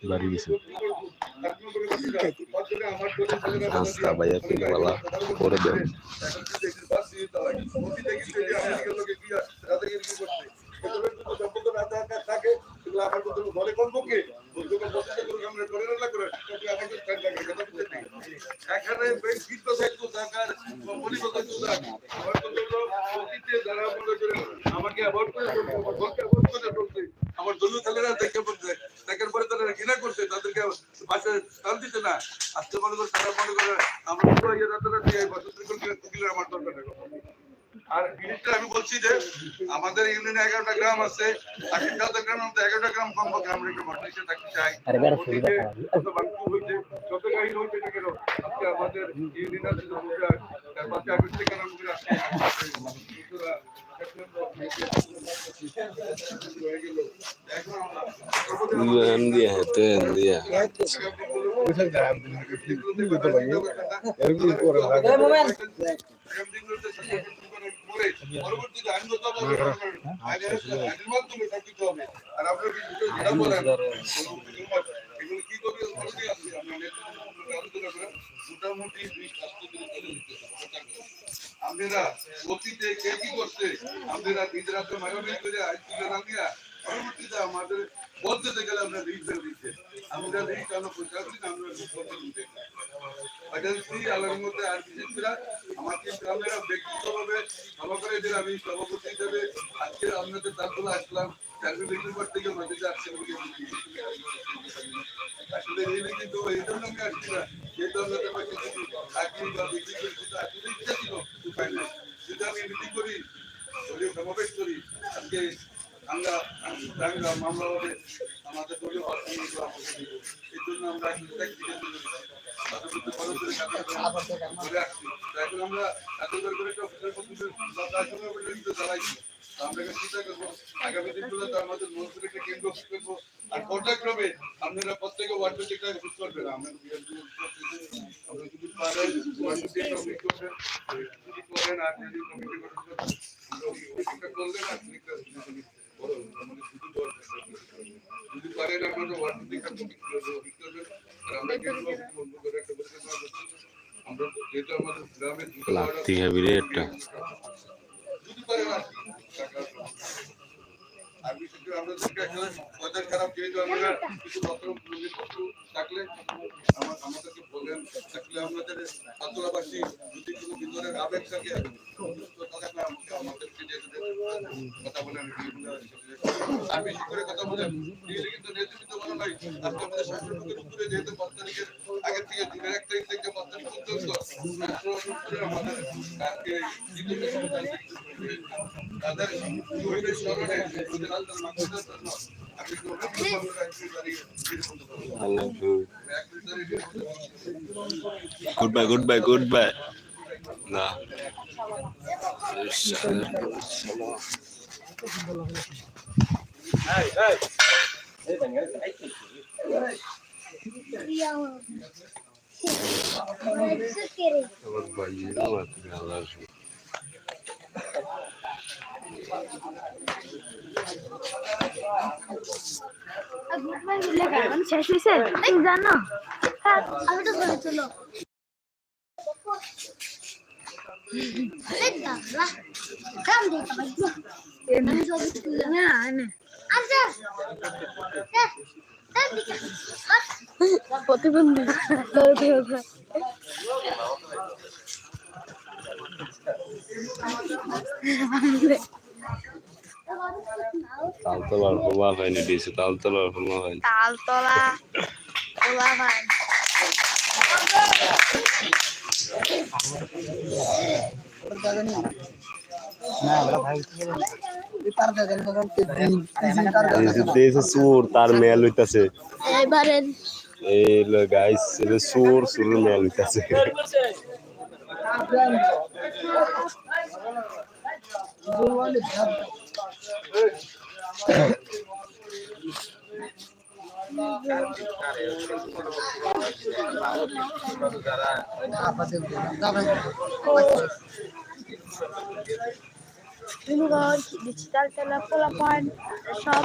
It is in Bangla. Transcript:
বাড়ি গেছে রাস্তা ভাইয়া পিলওয়ালা করে দেন আমাকে আমার দলীয় ছেলেরা দেখে বলছে দেখার পরে তারা ঘৃণা করছে তাদেরকে বাসে স্থান দিতে না আজকে মনে করে তারা মনে করে আমরা আমার দরকার নেই আর জিনিসটা আমি বলছি যে আমাদের ইউনিয়নে 11টা গ্রাম আছে 80,000 গ্রামের মধ্যে 11টা গ্রাম কমপক্ষে আমরা একটু মর্নিশে থাকতে চাই যত গাড়ি হয়েছে না কেন আজকে আমাদের ইউনিয়ন আছে তার পাশে আগের থেকে নাম করে আসছে India itu India. আপনারা অতীতে কে কি করছে আপনারা নিজেরা তো মারামারি করে আইসি জানা দিয়া পরবর্তীতে আমাদের বলতে গেলে আমরা রিচ দিচ্ছে আমরা রিচ আমরা প্রচার করি আমরা বলতে দিতে আলার মধ্যে আর বিশেষ করে আমাকে আমরা ব্যক্তিগতভাবে সহকারে যে আমি সভাপতি হিসেবে আজকে আপনাদের তারপরে আসলাম থেকে মাঝে আসছে আসলে কিন্তু এই জন্য আমি আসছি না যেহেতু আপনাদের পাশে চাকরি বা বিক্রি করি কিন্তু আসলে ইচ্ছা ছিল উপায় নেই যদি আমি মিটিং করি সমাবেশ করি আজকে আমরা মামলা হবে আমাদের দলীয় এই জন্য আমরা এখন আমরা এতবার করে চালাইছি আমরা চিন্তা করবো আগামী দিনগুলোতে আমাদের মন্ত্রী একটা কেন্দ্র করবো আর পর্যায়ক্রমে আপনারা প্রত্যেকে ওয়ার্ড প্রত্যেকটা বুঝ করবেন আমরা যদি পারেন যদি করেন আর যদি কমিটি করলেন আর যদি পারেন আপনারা ওয়ার্ড প্রত্যেকটা কমিটি করবেন আর আমরা কেন্দ্র আমরা যেটা আমাদের গ্রামের Latih habis itu. যদি পারেন আর বিশেষ করে আমরা ওদের খারাপ যেহেতু আমরা কিছু থাকলে আমাদেরকে বলেন থাকলে আমাদের ছাত্রাবাসী যদি কোনো ভিতরের আবেগ থাকে আমাদেরকে কথা বলেন আর বেশি করে কথা বলেন কিন্তু নেতৃত্ব মনে হয় আজকে আমাদের শাসনের উপরে যেহেতু 5 তারিখের আগের থেকে দিনের 1 তারিখ থেকে 5 তারিখ পর্যন্ত আমাদের আজকে তাদের স্মরণে Goodbye. Nah. শেষ হয়েছে জানো আমি তো বলে চলো প্রতিবন্ধী Taltolar pula ini di taltolar pula ini. Taltola pula kan. Ini sur tar mel hইতাছে এবারে এই লো গাইস এটা sur mel হইতাছে ডিজিটাল টেলিফোন সব